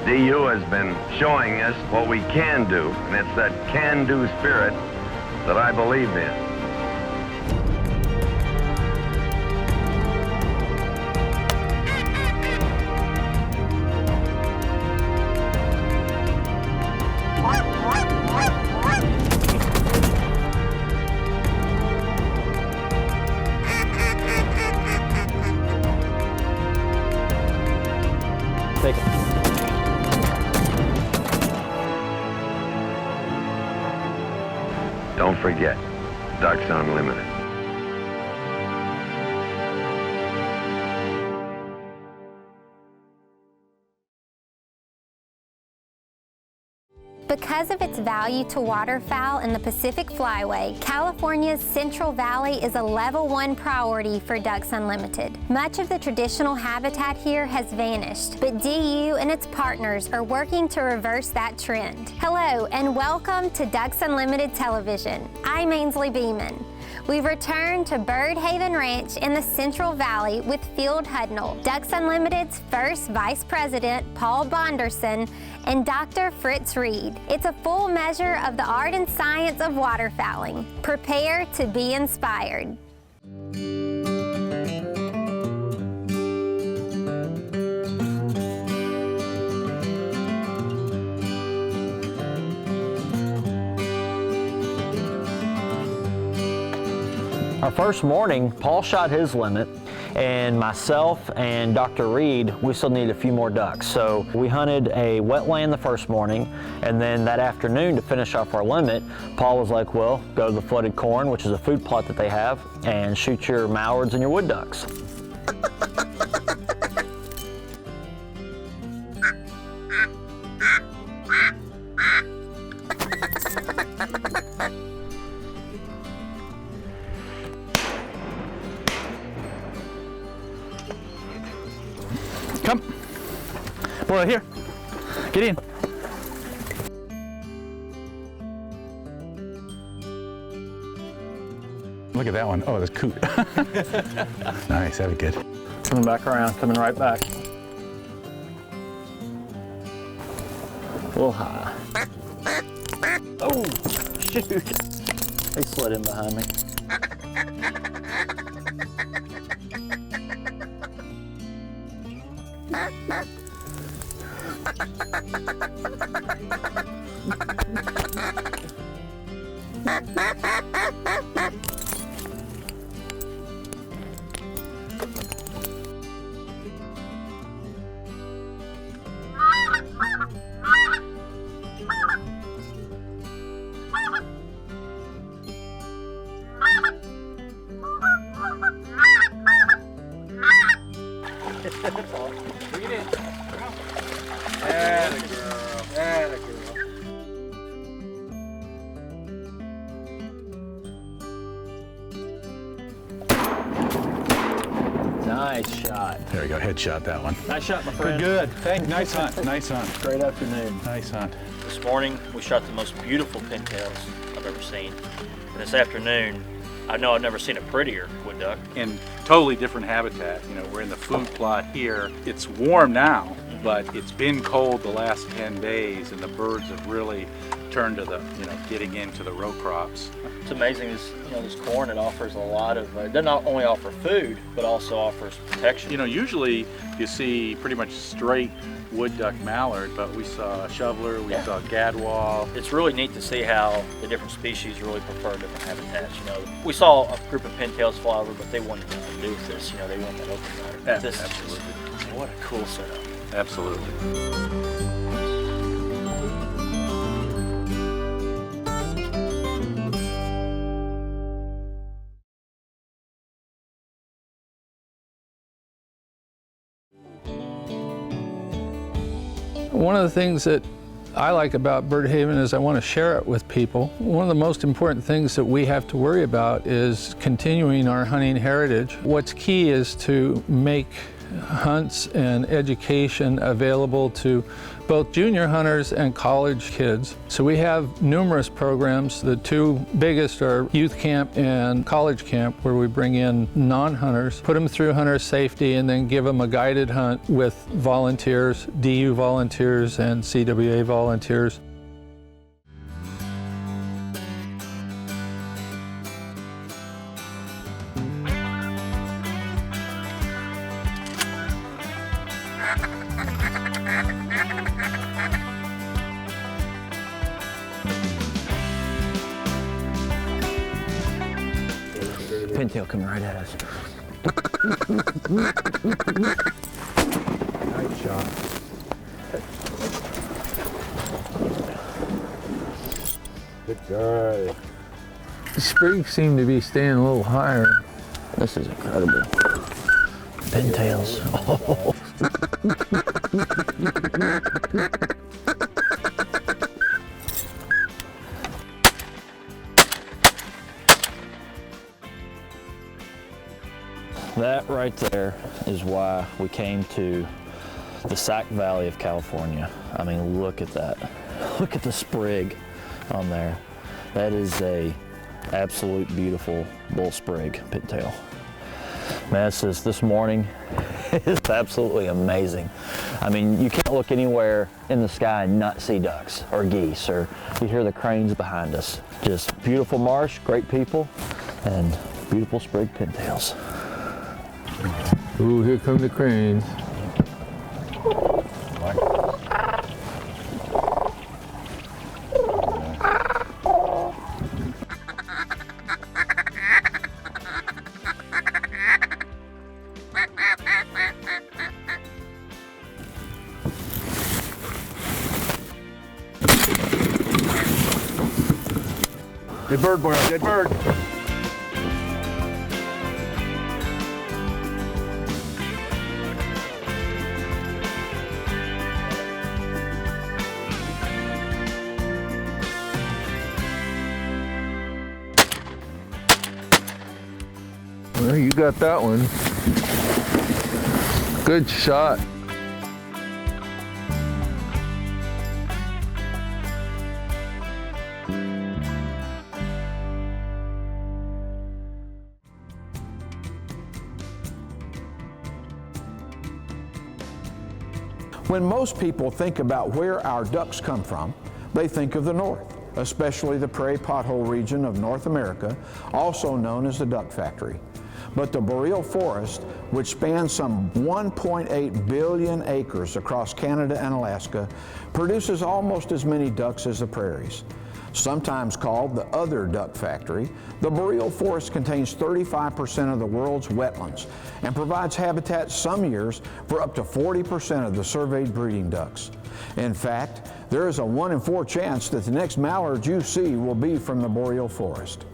DU has been showing us what we can do, and it's that can-do spirit that I believe in. Take it. Don't forget, Ducks Unlimited. Because of its value to waterfowl in the Pacific Flyway, California's Central Valley is a Level 1 priority for Ducks Unlimited. Much of the traditional habitat here has vanished, but DU and its partners are working to reverse that trend. Hello, and welcome to Ducks Unlimited Television. I'm Ainsley Beeman. We've returned to Bird Haven Ranch in the Central Valley with Field Hudnall, Ducks Unlimited's first Vice President, Paul Bonderson, and Dr. Fritz Reed. It's a full measure of the art and science of waterfowling. Prepare to be inspired. Our first morning, Paul shot his limit, and myself and Dr. Reed, we still needed a few more ducks. So we hunted a wetland the first morning, and then that afternoon to finish off our limit, Paul was like, well, go to the flooded corn, which is a food plot that they have, and shoot your mallards and your wood ducks. Come. Boy, here. Get in. Look at that one. Oh, that's coot. Nice, that'd be good. Coming back around, coming right back. A little high. Oh, shoot. They slid in behind me. Bring it in. Atta girl. Atta girl. Nice shot. There we go. Headshot that one. Nice shot, my friend. Good. Thank. Nice hunt. Nice hunt. Great afternoon. Nice hunt. This morning, we shot the most beautiful pintails I've ever seen. And this afternoon, I know I've never seen a prettier wood duck. In totally different habitat. You know, we're in the food plot here. It's warm now, but it's been cold the last 10 days, and the birds have really turned to the, getting into the row crops. It's amazing, this corn, it offers a lot of, it doesn't not only offer food, but also offers protection. Usually you see pretty much straight wood duck mallard, but we saw a shoveler, we saw gadwall. It's really neat to see how the different species really prefer different habitats. We saw a group of pintails fly over, but they wanted nothing to do with this. They want that open water. Yeah, This absolutely. Is just, what a cool setup. Absolutely. One of the things that I like about Bird Haven is I want to share it with people. One of the most important things that we have to worry about is continuing our hunting heritage. What's key is to make hunts and education available to both junior hunters and college kids. So we have numerous programs. The two biggest are youth camp and college camp, where we bring in non-hunters, put them through hunter safety, and then give them a guided hunt with volunteers, DU volunteers and CWA volunteers. Pintail coming right at us. Nice shot. Good guy. The sprigs seem to be staying a little higher. This is incredible. Pintails. Oh. That right there is why we came to the Sac Valley of California. I mean, look at that. Look at the sprig on there. That is a absolute beautiful bull sprig pintail. Man, this morning is absolutely amazing. I mean, you can't look anywhere in the sky and not see ducks or geese, or you hear the cranes behind us. Just beautiful marsh, great people, and beautiful sprig pintails. Ooh, here come the cranes. Dead bird, Boreal, dead bird. Well, you got that one. Good shot. When most people think about where our ducks come from, they think of the north, especially the prairie pothole region of North America, also known as the duck factory. But the Boreal forest, which spans some 1.8 billion acres across Canada and Alaska, produces almost as many ducks as the prairies. Sometimes called the other duck factory, the Boreal forest contains 35% of the world's wetlands and provides habitat some years for up to 40% of the surveyed breeding ducks. In fact, there is a 1 in 4 chance that the next mallard you see will be from the Boreal forest.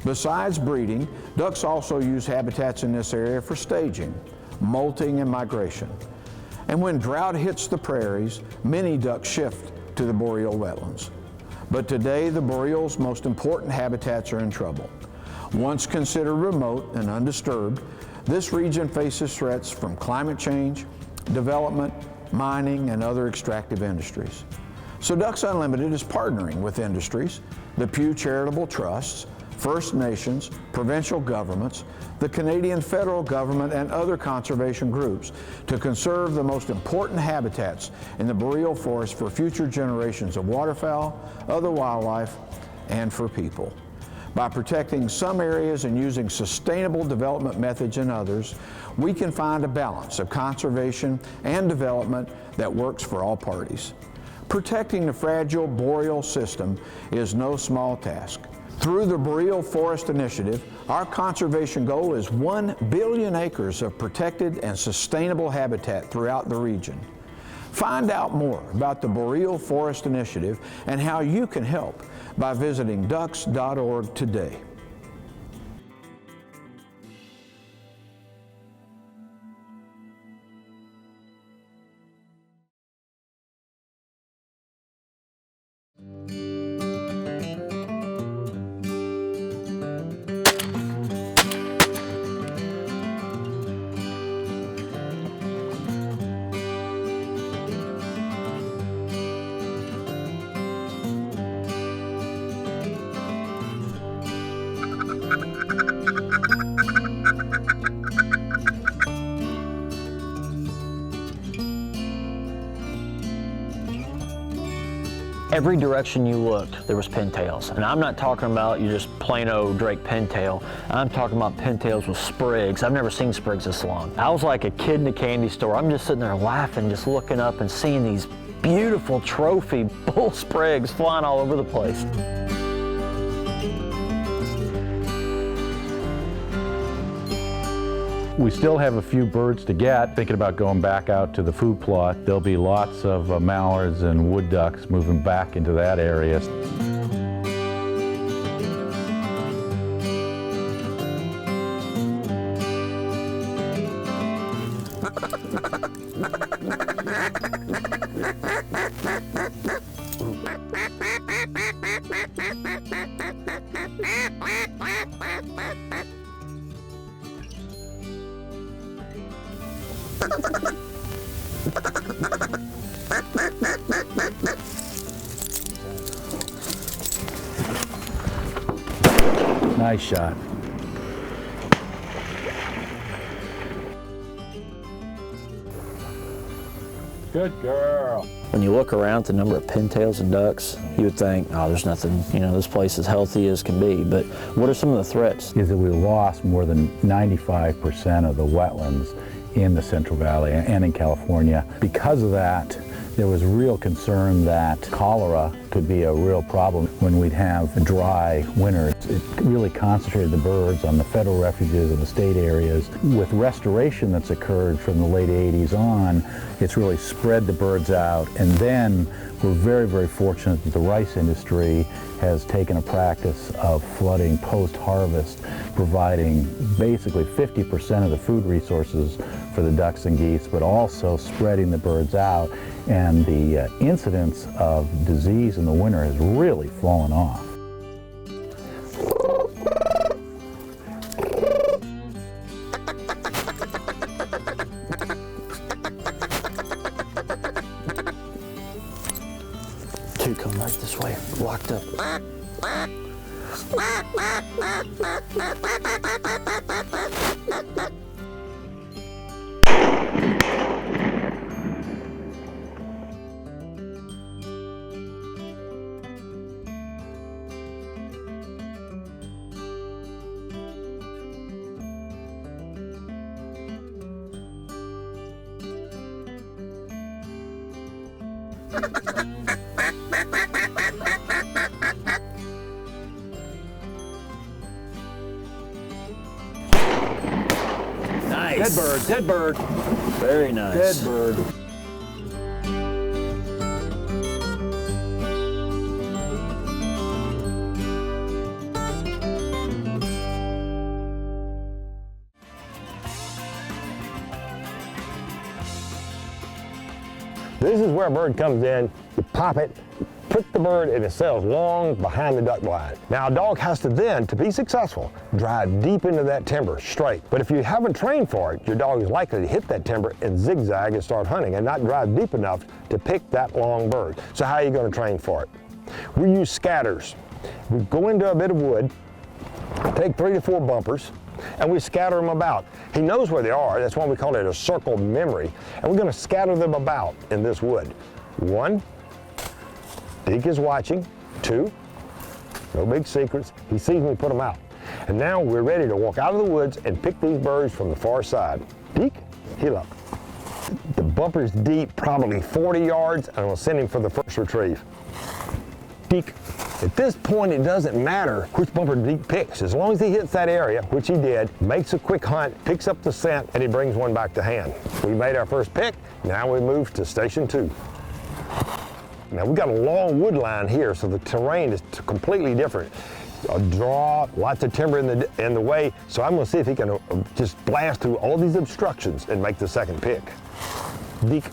Besides breeding, ducks also use habitats in this area for staging, molting, and migration. And when drought hits the prairies, many ducks shift to the Boreal wetlands. But today, the Boreal's most important habitats are in trouble. Once considered remote and undisturbed, this region faces threats from climate change, development, mining, and other extractive industries. So Ducks Unlimited is partnering with industries, the Pew Charitable Trusts, First Nations, provincial governments, the Canadian federal government, and other conservation groups to conserve the most important habitats in the Boreal forest for future generations of waterfowl, other wildlife, and for people. By protecting some areas and using sustainable development methods in others, we can find a balance of conservation and development that works for all parties. Protecting the fragile Boreal system is no small task. Through the Boreal Forest Initiative, our conservation goal is 1 billion acres of protected and sustainable habitat throughout the region. Find out more about the Boreal Forest Initiative and how you can help by visiting ducks.org today. Every direction you looked, there was pintails. And I'm not talking about you just plain old Drake pintail. I'm talking about pintails with sprigs. I've never seen sprigs this long. I was like a kid in a candy store. I'm just sitting there laughing, just looking up and seeing these beautiful trophy bull sprigs flying all over the place. We still have a few birds to get. Thinking about going back out to the food plot. There'll be lots of mallards and wood ducks moving back into that area. Nice shot. Good girl. When you look around at the number of pintails and ducks, you would think, oh, there's nothing, you know, this place is healthy as can be. But what are some of the threats? Is that we lost more than 95% of the wetlands in the Central Valley and in California. Because of that, there was real concern that cholera could be a real problem when we'd have dry winters. It really concentrated the birds on the federal refuges and the state areas. With restoration that's occurred from the late 80s on, it's really spread the birds out. And then we're very, very fortunate that the rice industry has taken a practice of flooding post-harvest, providing basically 50% of the food resources for the ducks and geese, but also spreading the birds out. And the incidence of disease in the winter has really fallen off. Two come right this way, locked up. Nice. Dead bird, dead bird. Very nice. Dead bird. This is where a bird comes in, you pop it, put the bird in its cells long behind the duck blind. Now a dog has to then, to be successful, drive deep into that timber straight. But if you haven't trained for it, your dog is likely to hit that timber and zigzag and start hunting and not drive deep enough to pick that long bird. So how are you going to train for it? We use scatters. We go into a bit of wood, take 3 to 4 bumpers, and we scatter them about. He knows where they are, that's why we call it a circle memory, and we're going to scatter them about in this wood. 1, Deke is watching. 2, no big secrets, he sees me put them out. And now we're ready to walk out of the woods and pick these birds from the far side. Deke, heel up. The bumper's deep, probably 40 yards, and I'll send him for the first retrieve. Deke. At this point, it doesn't matter which bumper Deke picks. As long as he hits that area, which he did, makes a quick hunt, picks up the scent, and he brings one back to hand. We made our first pick. Now we move to station 2. Now we've got a long wood line here, so the terrain is completely different. A draw, lots of timber in the way, so I'm going to see if he can just blast through all these obstructions and make the second pick. Deke,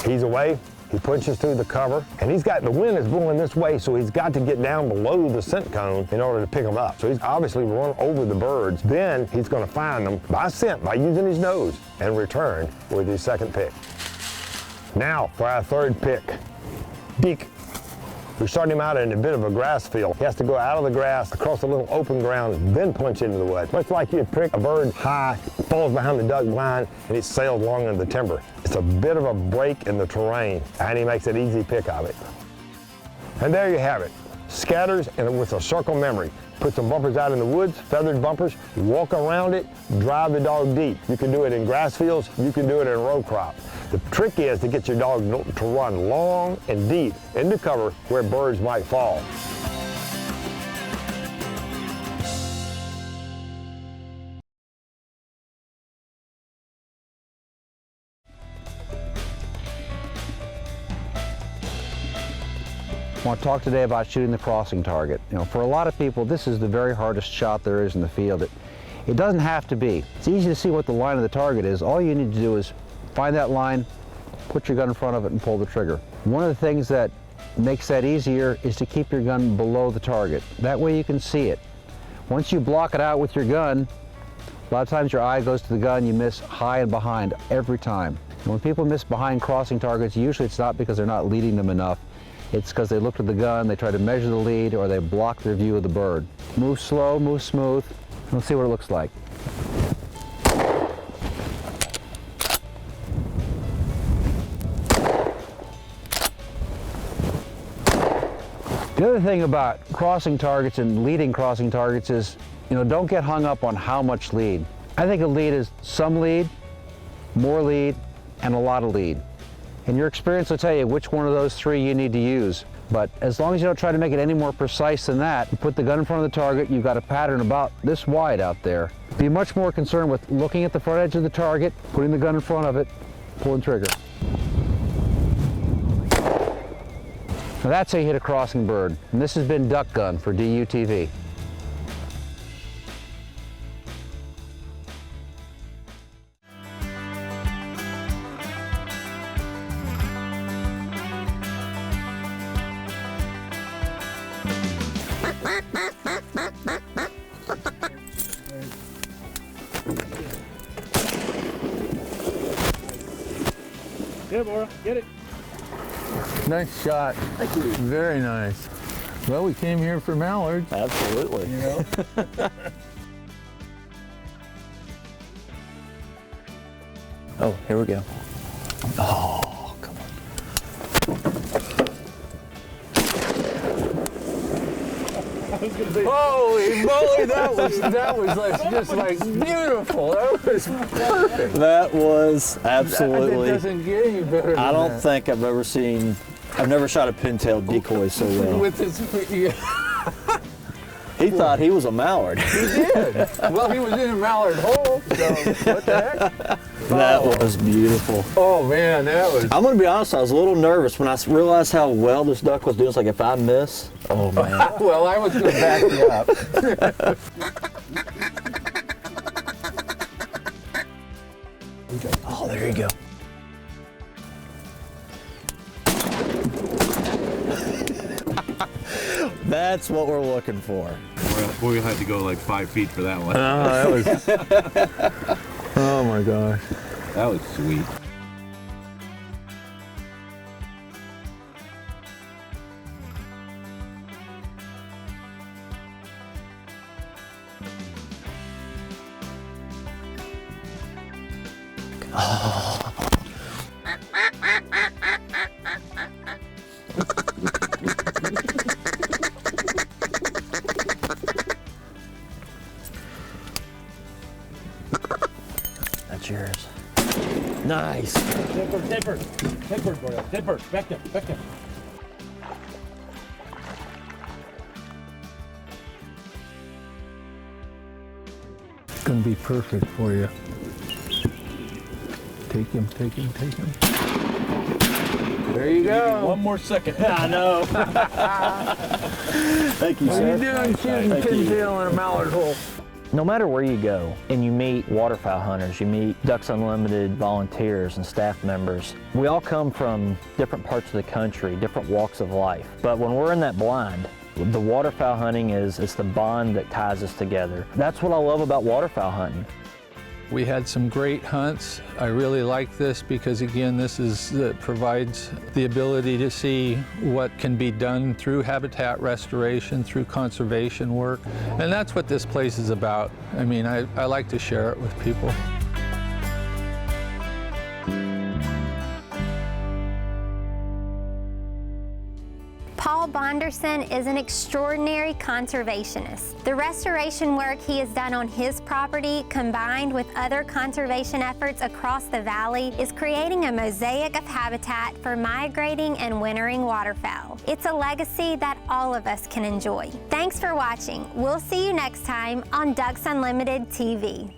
he's away. He punches through the cover, and he's got, the wind is blowing this way, so he's got to get down below the scent cone in order to pick them up. So he's obviously run over the birds. Then he's going to find them by scent, by using his nose, and return with his second pick. Now for our third pick. Deke. We start him out in a bit of a grass field. He has to go out of the grass, across a little open ground, and then punch into the wood. Much like you'd pick a bird high, falls behind the duck blind, and it sails long into the timber. It's a bit of a break in the terrain, and he makes an easy pick of it. And there you have it. Scatters and with a circle memory. Put some bumpers out in the woods, feathered bumpers, walk around it, drive the dog deep. You can do it in grass fields, you can do it in row crop. The trick is to get your dog to run long and deep into cover where birds might fall. I want to talk today about shooting the crossing target. You know, for a lot of people, this is the very hardest shot there is in the field. It doesn't have to be. It's easy to see what the line of the target is. All you need to do is find that line, put your gun in front of it, and pull the trigger. One of the things that makes that easier is to keep your gun below the target. That way you can see it. Once you block it out with your gun, a lot of times your eye goes to the gun, you miss high and behind every time. And when people miss behind crossing targets, usually it's not because they're not leading them enough. It's because they looked at the gun, they try to measure the lead, or they block their view of the bird. Move slow, move smooth. Let's see what it looks like. The other thing about crossing targets and leading crossing targets is, don't get hung up on how much lead. I think a lead is some lead, more lead, and a lot of lead. And your experience will tell you which one of those three you need to use. But as long as you don't try to make it any more precise than that, you put the gun in front of the target, you've got a pattern about this wide out there. Be much more concerned with looking at the front edge of the target, putting the gun in front of it, pulling trigger. Now that's how you hit a crossing bird. And this has been Duck Gun for DUTV. Yeah, Boreal, get it. Nice shot. Thank you. Very nice. Well, we came here for mallards. Absolutely. You know? Oh, here we go. Oh, come on. Holy moly, that was like, just like beautiful. That was perfect. That was absolutely. It doesn't get any better than I don't that. think I've never shot a pintail decoy so well. With this, yeah. He thought he was a mallard. He did. Well, he was in a mallard hole, so what the heck? That was beautiful. Oh man, that was. I'm gonna be honest, I was a little nervous when I realized how well this duck was doing. It's like, if I miss, oh man. Well, I was gonna back you up. Oh, there you go. That's what we're looking for. We had to go like 5 feet for that one. That was. Oh my gosh. That was sweet. That's yours. Nice. Dipper, Boreal, dipper, back there. It's gonna be perfect for you. Take him. There you go. One more second. I know. Thank you, What sir. are you doing shooting pintail in a mallard hole? No matter where you go and you meet waterfowl hunters, you meet Ducks Unlimited volunteers and staff members, we all come from different parts of the country, different walks of life. But when we're in that blind, the waterfowl hunting it's the bond that ties us together. That's what I love about waterfowl hunting. We had some great hunts. I really like this because, again, provides the ability to see what can be done through habitat restoration, through conservation work. And that's what this place is about. I mean, I like to share it with people. Paul Bonderson is an extraordinary conservationist. The restoration work he has done on his property, combined with other conservation efforts across the valley, is creating a mosaic of habitat for migrating and wintering waterfowl. It's a legacy that all of us can enjoy. Thanks for watching. We'll see you next time on Ducks Unlimited TV.